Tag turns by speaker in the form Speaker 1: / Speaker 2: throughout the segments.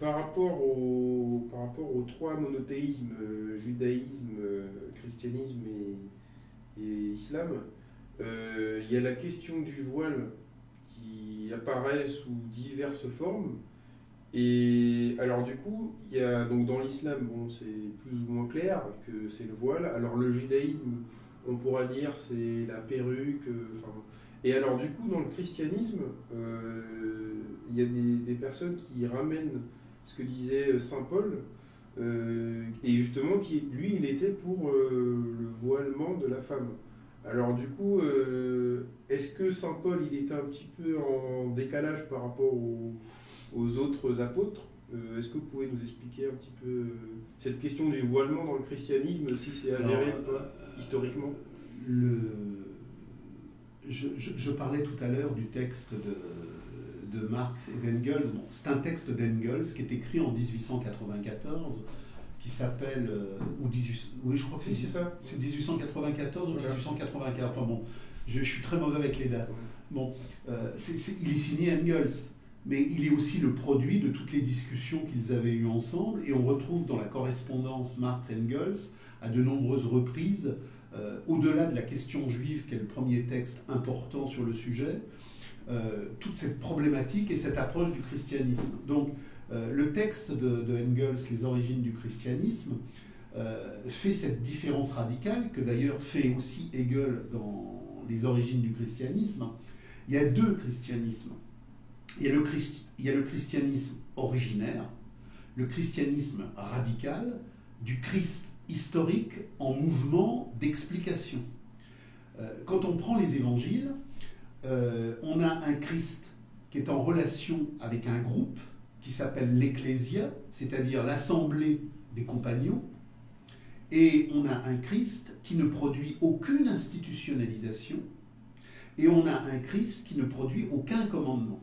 Speaker 1: Par rapport aux trois monothéismes, judaïsme, christianisme et islam, il y a la question du voile qui apparaît sous diverses formes. Et alors du coup, il y a donc dans l'islam, bon, c'est plus ou moins clair que c'est le voile. Alors le judaïsme, on pourra dire c'est la perruque. Enfin, et alors du coup, dans le christianisme, il y a des personnes qui ramènent ce que disait Saint Paul, et justement qui lui, il était pour le voilement de la femme. Alors du coup, est-ce que Saint Paul, il était un petit peu en décalage par rapport aux autres apôtres? Est-ce que vous pouvez nous expliquer un petit peu cette question du voilement dans le christianisme, si c'est
Speaker 2: Alors,
Speaker 1: avéré ou pas, historiquement?
Speaker 2: le, je parlais tout à l'heure du texte de Marx et d'Engels. Bon, c'est un texte d'Engels qui est écrit en 1894, qui s'appelle, oui, je crois que
Speaker 1: Si, c'est ça.
Speaker 2: c'est 1894 ou
Speaker 1: Voilà.
Speaker 2: 1895. Enfin bon, je suis très mauvais avec les dates.
Speaker 1: Ouais.
Speaker 2: Bon, il est signé Engels, mais il est aussi le produit de toutes les discussions qu'ils avaient eues ensemble, et on retrouve dans la correspondance Marx-Engels à de nombreuses reprises, au-delà de la question juive, qui est le premier texte important sur le sujet, toute cette problématique et cette approche du christianisme. Donc, le texte de Engels, Les origines du christianisme, fait cette différence radicale, que d'ailleurs fait aussi Hegel dans Les origines du christianisme. Il y a deux christianismes. Il y a le christianisme originaire, le christianisme radical, du Christ historique en mouvement d'explication. Quand on prend les évangiles, on a un Christ qui est en relation avec un groupe qui s'appelle l'Ecclésia, c'est-à-dire l'assemblée des compagnons, et on a un Christ qui ne produit aucune institutionnalisation, et on a un Christ qui ne produit aucun commandement.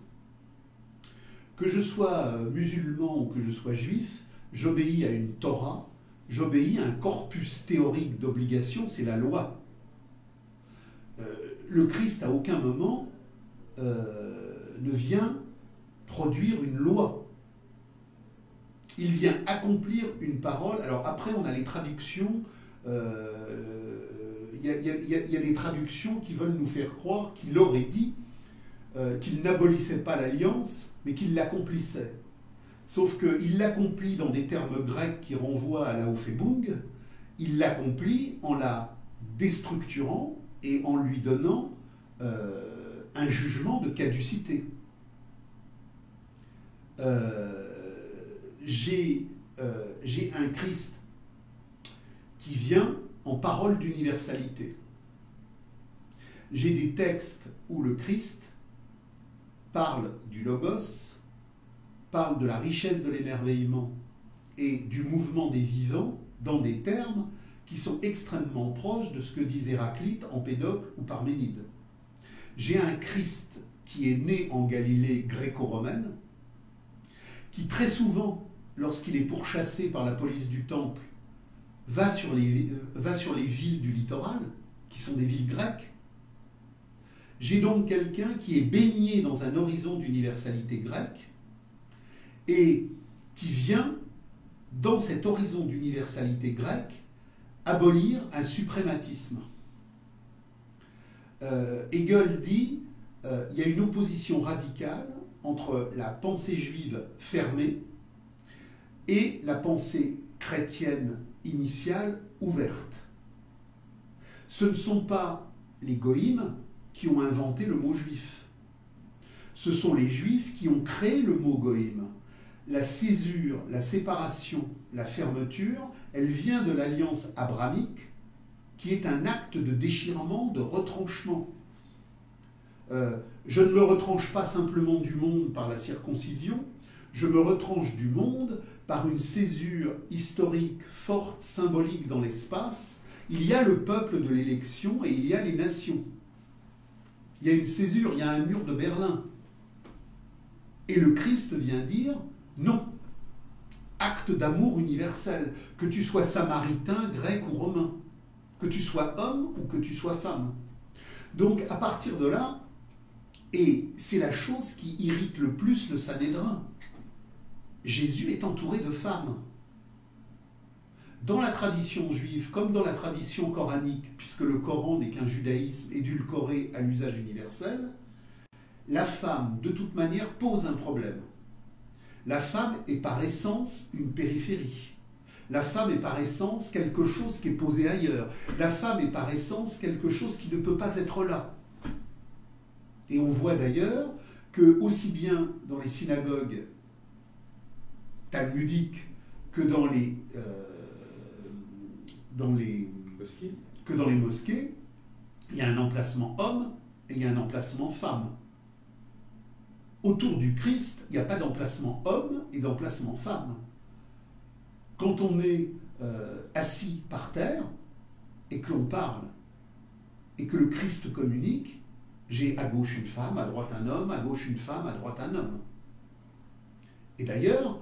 Speaker 2: Que je sois musulman ou que je sois juif, j'obéis à une Torah, j'obéis à un corpus théorique d'obligations, c'est la loi. Le Christ, à aucun moment, ne vient produire une loi. Il vient accomplir une parole. Alors après, on a les traductions. Il y a des traductions qui veulent nous faire croire qu'il aurait dit qu'il n'abolissait pas l'alliance, mais qu'il l'accomplissait. Sauf qu'il l'accomplit dans des termes grecs qui renvoient à la Aufhebung. Il l'accomplit en la déstructurant et en lui donnant un jugement de caducité. J'ai un Christ qui vient en parole d'universalité. J'ai des textes où le Christ parle du logos, parle de la richesse de l'émerveillement et du mouvement des vivants dans des termes qui sont extrêmement proches de ce que disent Héraclite, Empédocle ou Parménide. J'ai un Christ qui est né en Galilée gréco-romaine, qui très souvent, lorsqu'il est pourchassé par la police du temple, va sur les villes du littoral, qui sont des villes grecques. J'ai donc quelqu'un qui est baigné dans un horizon d'universalité grecque et qui vient, dans cet horizon d'universalité grecque, abolir un suprématisme. Hegel dit il y a une opposition radicale entre la pensée juive fermée et la pensée chrétienne initiale ouverte. Ce ne sont pas les goïms qui ont inventé le mot juif. Ce sont les juifs qui ont créé le mot goïm. La césure, la séparation, la fermeture, elle vient de l'alliance abrahamique, qui est un acte de déchirement, de retranchement. Je ne me retranche pas simplement du monde par la circoncision, je me retranche du monde par une césure historique forte, symbolique dans l'espace. Il y a le peuple de l'élection et il y a les nations. Il y a une césure, il y a un mur de Berlin. Et le Christ vient dire non. Acte d'amour universel, que tu sois samaritain, grec ou romain, que tu sois homme ou que tu sois femme. Donc à partir de là, et c'est la chose qui irrite le plus le Sanhédrin, Jésus est entouré de femmes. Dans la tradition juive, comme dans la tradition coranique, puisque le Coran n'est qu'un judaïsme édulcoré à l'usage universel, la femme, de toute manière, pose un problème. La femme est par essence une périphérie. La femme est par essence quelque chose qui est posé ailleurs. La femme est par essence quelque chose qui ne peut pas être là. Et on voit d'ailleurs que, aussi bien dans les synagogues talmudiques que dans les mosquées, il y a un emplacement homme et il y a un emplacement femme. Autour du Christ, il n'y a pas d'emplacement homme et d'emplacement femme. Quand on est assis par terre et que l'on parle et que le Christ communique, j'ai à gauche une femme, à droite un homme, à gauche une femme, à droite un homme. Et d'ailleurs,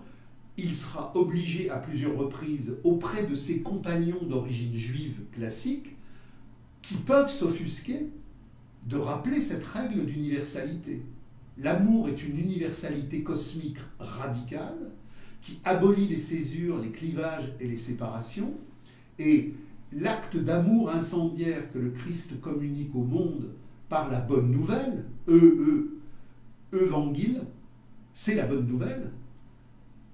Speaker 2: il sera obligé à plusieurs reprises auprès de ses compagnons d'origine juive classique qui peuvent s'offusquer de rappeler cette règle d'universalité. L'amour est une universalité cosmique radicale qui abolit les césures, les clivages et les séparations, et l'acte d'amour incendiaire que le Christ communique au monde par la bonne nouvelle, évangile, c'est la bonne nouvelle.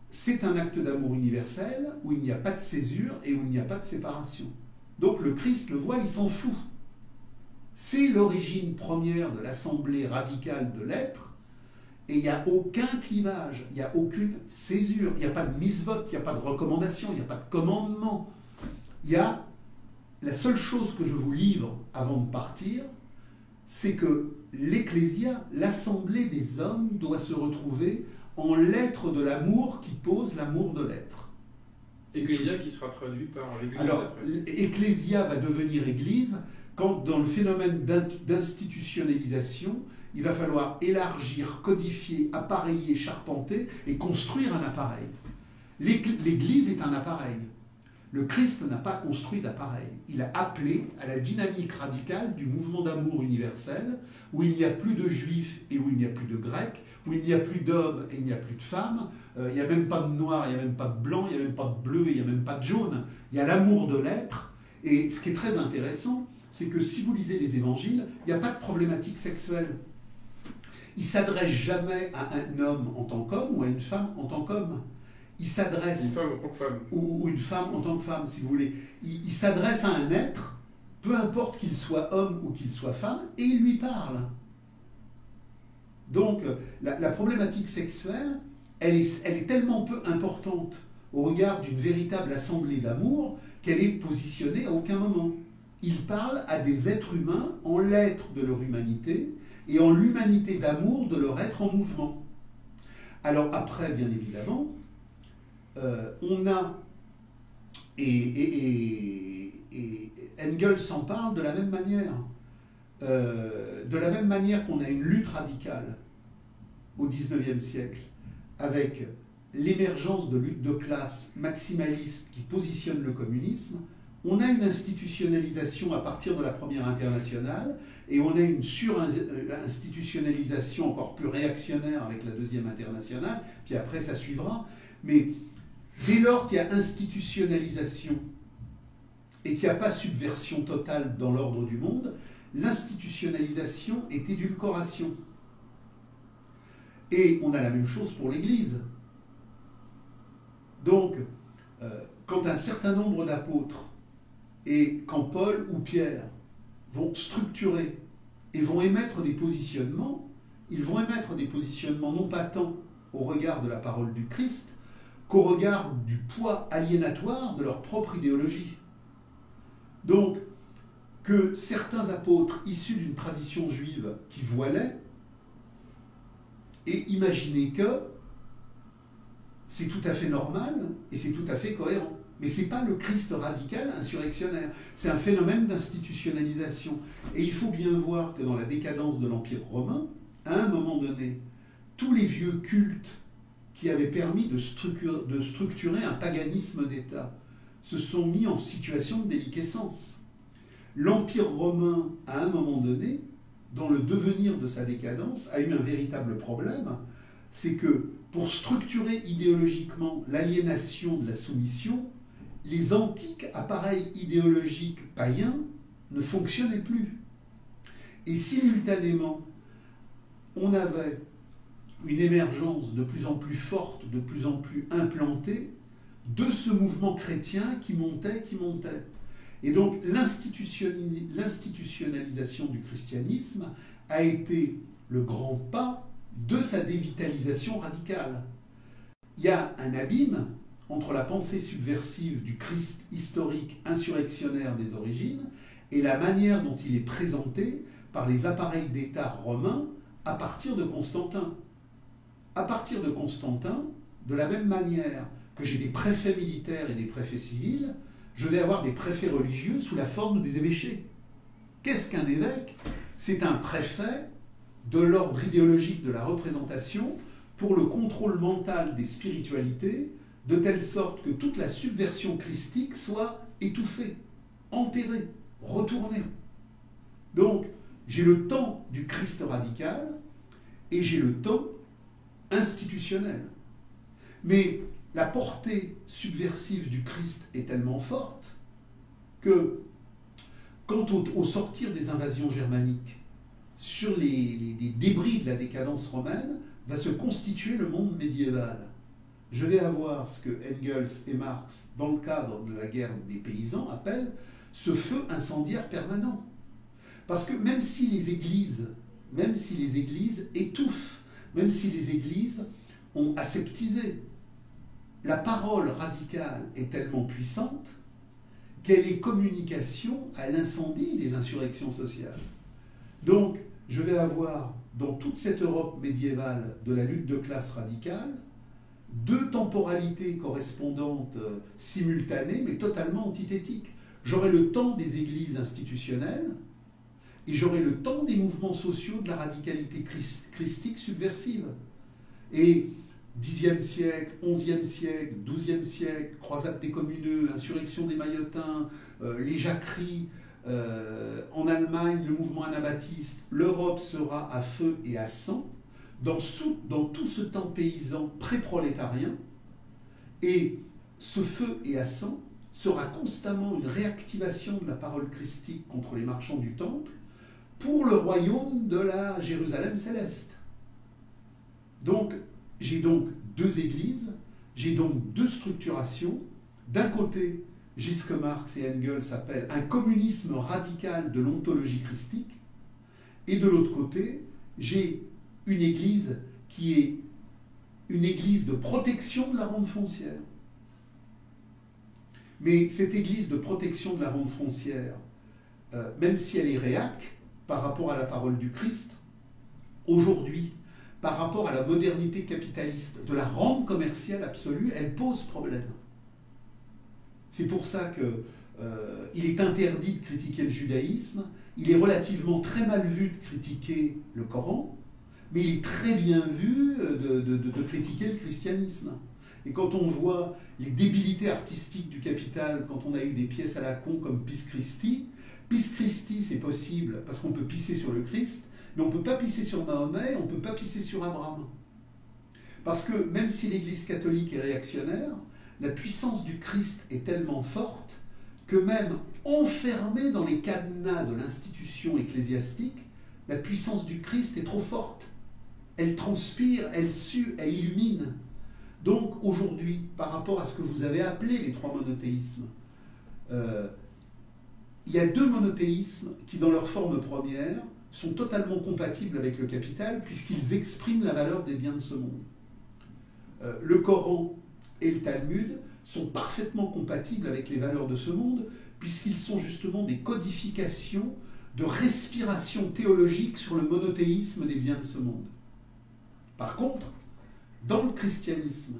Speaker 2: C'est un acte d'amour universel où il n'y a pas de césure et où il n'y a pas de séparation. Donc le Christ, le voile, il s'en fout. C'est l'origine première de l'assemblée radicale de l'être, et il n'y a aucun clivage, il n'y a aucune césure, il n'y a pas de mitzvot, il n'y a pas de recommandation, il n'y a pas de commandement. Il y a la seule chose que je vous livre avant de partir, c'est que l'Ecclésia, l'assemblée des hommes, doit se retrouver en l'être de l'amour qui pose l'amour de l'être.
Speaker 1: Ecclésia qui sera traduit par l'Église.
Speaker 2: Alors,
Speaker 1: après.
Speaker 2: Ecclésia va devenir Église quand, dans le phénomène d'institutionnalisation, il va falloir élargir, codifier, appareiller, charpenter et construire un appareil. L'Église est un appareil. Le Christ n'a pas construit d'appareil. Il a appelé à la dynamique radicale du mouvement d'amour universel, où il n'y a plus de juifs et où il n'y a plus de grecs, où il n'y a plus d'hommes et il n'y a plus de femmes, il n'y a même pas de noir, il n'y a même pas de blanc, il n'y a même pas de bleu, il n'y a même pas de jaune. Il y a l'amour de l'être. Et ce qui est très intéressant, c'est que si vous lisez les évangiles, il n'y a pas de problématique sexuelle. Il ne s'adresse jamais à un homme en tant qu'homme ou à une femme en tant qu'homme. Il s'adresse...
Speaker 1: Une femme en tant que femme.
Speaker 2: Ou une femme en tant que femme, si vous voulez. Il s'adresse à un être, peu importe qu'il soit homme ou qu'il soit femme, et il lui parle. Donc, la problématique sexuelle, elle est tellement peu importante au regard d'une véritable assemblée d'amour qu'elle est positionnée à aucun moment. Il parle à des êtres humains en l'être de leur humanité et en l'humanité d'amour de leur être en mouvement. Alors après, bien évidemment, on a, et Engels en parle de la même manière, qu'on a une lutte radicale au XIXe siècle, avec l'émergence de luttes de classe maximalistes qui positionnent le communisme. On a une institutionnalisation à partir de la Première Internationale, et on a une sur-institutionnalisation encore plus réactionnaire avec la Deuxième Internationale, puis après ça suivra. Mais dès lors qu'il y a institutionnalisation et qu'il n'y a pas subversion totale dans l'ordre du monde, l'institutionnalisation est édulcoration. Et on a la même chose pour l'Église. Donc, quand un certain nombre d'apôtres et quand Paul ou Pierre vont structurer et vont émettre des positionnements, ils vont émettre des positionnements non pas tant au regard de la parole du Christ qu'au regard du poids aliénatoire de leur propre idéologie. Donc, que certains apôtres issus d'une tradition juive qui voilaient aient imaginé que c'est tout à fait normal et c'est tout à fait cohérent. Mais ce n'est pas le Christ radical insurrectionnaire, c'est un phénomène d'institutionnalisation. Et il faut bien voir que dans la décadence de l'Empire romain, à un moment donné, tous les vieux cultes qui avaient permis de structurer un paganisme d'État se sont mis en situation de déliquescence. L'Empire romain, à un moment donné, dans le devenir de sa décadence, a eu un véritable problème, c'est que pour structurer idéologiquement l'aliénation de la soumission, les antiques appareils idéologiques païens ne fonctionnaient plus. Et simultanément, on avait une émergence de plus en plus forte, de plus en plus implantée de ce mouvement chrétien qui montait, qui montait. Et donc l'institutionnalisation du christianisme a été le grand pas de sa dévitalisation radicale. Il y a un abîme entre la pensée subversive du Christ historique insurrectionnaire des origines et la manière dont il est présenté par les appareils d'État romains à partir de Constantin. À partir de Constantin, de la même manière que j'ai des préfets militaires et des préfets civils, je vais avoir des préfets religieux sous la forme des évêchés. Qu'est-ce qu'un évêque? C'est un préfet de l'ordre idéologique de la représentation pour le contrôle mental des spiritualités, de telle sorte que toute la subversion christique soit étouffée, enterrée, retournée. Donc, j'ai le temps du Christ radical et j'ai le temps institutionnel. Mais la portée subversive du Christ est tellement forte que, quant au sortir des invasions germaniques, sur les débris de la décadence romaine, va se constituer le monde médiéval. Je vais avoir ce que Engels et Marx, dans le cadre de la guerre des paysans, appellent ce feu incendiaire permanent. Parce que même si les églises étouffent, même si les églises ont aseptisé, la parole radicale est tellement puissante qu'elle est communication à l'incendie des insurrections sociales. Donc, je vais avoir, dans toute cette Europe médiévale de la lutte de classe radicale, deux temporalités correspondantes simultanées, mais totalement antithétiques. J'aurai le temps des églises institutionnelles et j'aurai le temps des mouvements sociaux de la radicalité christique subversive. Et 10e siècle, 11e siècle, 12e siècle, croisade des communeux, insurrection des maillotins, les jacqueries, en Allemagne, le mouvement anabaptiste, l'Europe sera à feu et à sang dans tout ce temps paysan pré-prolétarien, et ce feu et à sang sera constamment une réactivation de la parole christique contre les marchands du temple pour le royaume de la Jérusalem céleste. Donc, j'ai donc deux églises, j'ai donc deux structurations. D'un côté, j'ai ce que Marx et Engels appellent un communisme radical de l'ontologie christique, et de l'autre côté, j'ai une église qui est une église de protection de la rente foncière. Mais cette église de protection de la rente foncière, même si elle est réac par rapport à la parole du Christ, aujourd'hui, par rapport à la modernité capitaliste de la rente commerciale absolue, elle pose problème. C'est pour ça qu'il est interdit de critiquer le judaïsme, il est relativement très mal vu de critiquer le Coran, mais il est très bien vu de critiquer le christianisme. Et quand on voit les débilités artistiques du capital, quand on a eu des pièces à la con comme Pis Christi c'est possible parce qu'on peut pisser sur le Christ, mais on ne peut pas pisser sur Mahomet, on ne peut pas pisser sur Abraham. Parce que même si l'Église catholique est réactionnaire, la puissance du Christ est tellement forte que même enfermée dans les cadenas de l'institution ecclésiastique, la puissance du Christ est trop forte. Elle transpire, elle sue, elle illumine. Donc aujourd'hui, par rapport à ce que vous avez appelé les trois monothéismes, il y a deux monothéismes qui, dans leur forme première, sont totalement compatibles avec le capital puisqu'ils expriment la valeur des biens de ce monde. Le Coran et le Talmud sont parfaitement compatibles avec les valeurs de ce monde puisqu'ils sont justement des codifications de respiration théologique sur le monothéisme des biens de ce monde. Par contre, dans le christianisme,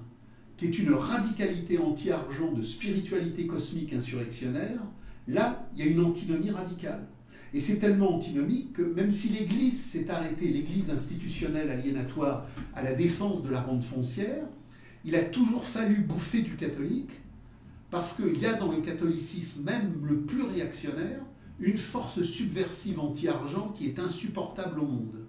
Speaker 2: qui est une radicalité anti-argent de spiritualité cosmique insurrectionnaire, là, il y a une antinomie radicale. Et c'est tellement antinomique que même si l'Église s'est arrêtée, l'Église institutionnelle aliénatoire, à la défense de la rente foncière, il a toujours fallu bouffer du catholique, parce qu'il y a dans le catholicisme, même le plus réactionnaire, une force subversive anti-argent qui est insupportable au monde.